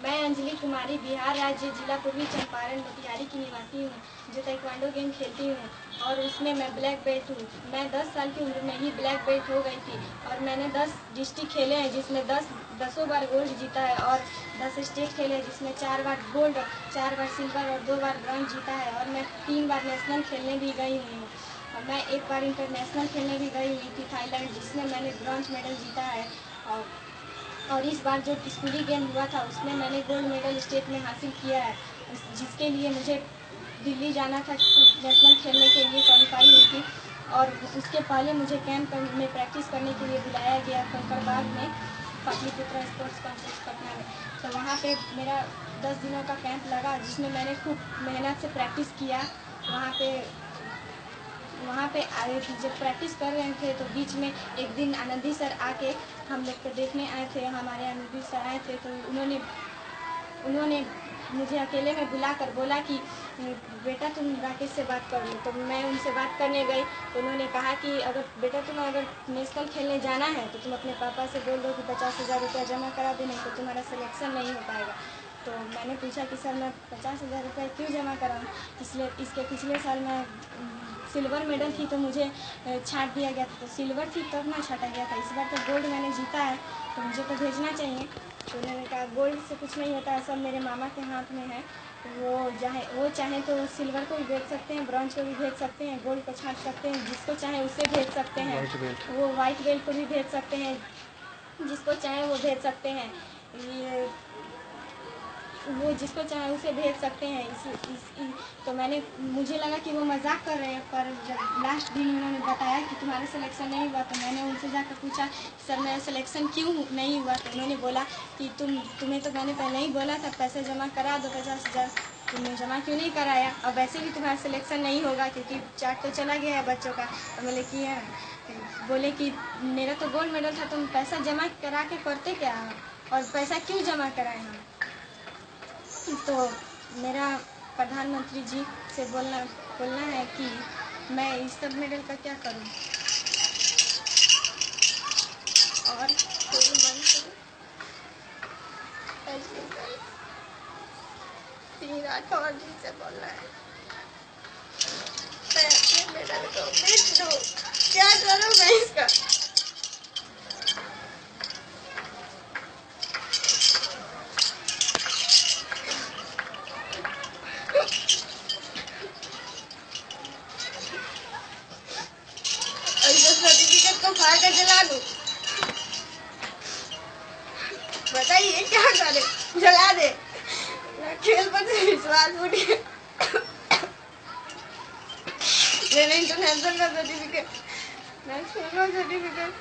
मैं अंजलि कुमारी बिहार राज्य जिला पूर्वी चंपारण मोतिहारी की निवासी हूँ, जो ताइक्वांडो गेम खेलती हूँ और उसमें मैं ब्लैक बेल्ट हूँ। मैं 10 साल की उम्र में ही ब्लैक बेल्ट हो गई थी और मैंने 10 डिस्ट्रिक्ट खेले हैं, जिसमें 10 बार गोल्ड जीता है और 10 स्टेट खेले जिसमें 4 बार गोल्ड, 4 बार सिल्वर और 2 बार ब्रॉन्ज जीता है। और मैं 3 बार नेशनल खेलने भी गई हुई हूँ और मैं 1 बार इंटरनेशनल खेलने भी गई हुई थी थाईलैंड, जिसमें मैंने ब्रॉन्ज मेडल जीता है। और इस बार जो स्कूली गेम हुआ था उसमें मैंने गोल्ड मेडल स्टेट में हासिल किया है, जिसके लिए मुझे दिल्ली जाना था नेशनल खेलने के लिए क्वालिफाई हुई थी। और उसके पहले मुझे कैंप में प्रैक्टिस करने के लिए बुलाया गया कंकड़बाग में, पाटलिपुत्रा स्पोर्ट्स कॉम्प्लेक्स पटना में। तो वहाँ पे मेरा 10 दिनों का कैंप लगा, जिसमें मैंने खूब मेहनत से प्रैक्टिस किया। वहाँ पे आए थे, जब प्रैक्टिस कर रहे थे तो बीच में एक दिन आनंदी सर आके हम लोग को देखने आए थे। हमारे आनंदी सर आए थे तो उन्होंने मुझे अकेले में बुलाकर बोला कि बेटा तुम राकेश से बात कर लो। तो मैं उनसे बात करने गई तो उन्होंने कहा कि बेटा तुम अगर नेशनल खेलने जाना है तो तुम अपने पापा से बोल दो कि 50,000 रुपया जमा करा दो, नहीं तो तुम्हारा सिलेक्शन नहीं हो पाएगा। तो मैंने पूछा कि सर मैं 50,000 रुपया क्यों जमा कराऊँ, इसलिए इसके पिछले साल मैं सिल्वर मेडल थी तो मुझे छांट दिया गया था, तो सिल्वर थी तब ना छाटा गया था। इस बार तो गोल्ड मैंने जीता है तो मुझे तो भेजना चाहिए। तो उन्होंने कहा गोल्ड से कुछ नहीं होता है, सब मेरे मामा के हाथ में है, वो चाहे तो सिल्वर को भी भेज सकते हैं, ब्रॉन्ज को भी भेज सकते हैं, गोल्ड को छाट सकते हैं, जिसको चाहे उसे भेज सकते हैं। वो वाइट बेल्ट को भी भेज सकते हैं, जिसको चाहे वो भेज सकते हैं। वो जिसको चाहे उसे भेज सकते हैं। तो मुझे लगा कि वो मजाक कर रहे हैं, पर जब लास्ट दिन उन्होंने बताया कि तुम्हारा सिलेक्शन नहीं हुआ तो मैंने उनसे जाकर पूछा सर मेरा सिलेक्शन क्यों नहीं हुआ। तो उन्होंने बोला कि तुम्हें तो मैंने पहले ही बोला था पैसे जमा करा दो 50,000, तुमने जमा क्यों नहीं कराया। अब वैसे भी तुम्हारा सिलेक्शन नहीं होगा क्योंकि चार्ट तो चला गया है बच्चों का। तो बोले कि बोले कि मेरा तो गोल्ड मेडल था, तुम पैसा जमा करा के करते क्या और पैसा क्यों जमा कराए हम। तो मेरा प्रधानमंत्री जी से बोलना है कि मैं इस सब मेडल का क्या करूं। और कोई मन तो राठौर जी से बोलना है मैं अपने मेडल को बेच दूं, क्या करूं मैं इसका। सर्टिफिकेट को फाड़ कर जला दूं, बताइए क्या करे, जला दे। खेल पर विश्वास उठ गया। मैंने इंटरनेशनल का सर्टिफिकेट, नेशनल सर्टिफिकेट,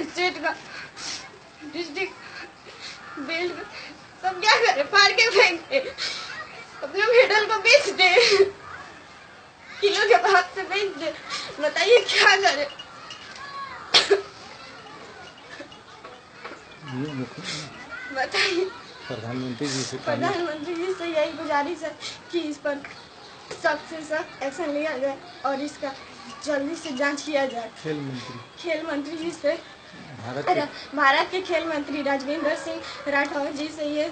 स्टेट का, डिस्ट्रिक्ट बेल्ट, सब क्या करे, फाड़ के फेंक दे, अपने मेडल को बेच दे, किलो के भाव से बेच दे। बताइए क्या करे। बताइए प्रधानमंत्री जी से यही गुजारिश है कि इस पर सख्त से सख्त एक्शन लिया जाए और इसका जल्दी से जांच किया जाए। खेल मंत्री जी से, भारत के खेल मंत्री राजविंदर सिंह राठौर जी से ये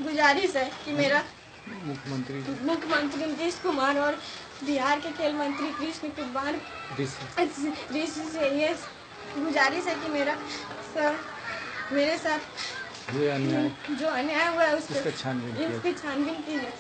गुजारिश है कि मेरा मुख्यमंत्री नीतीश कुमार और बिहार के खेल मंत्री कृष्ण कुमार ऋषि से ये गुजारिश है कि मेरे साथ जो अन्याय हुआ है उसकी छानबीन कीजिए।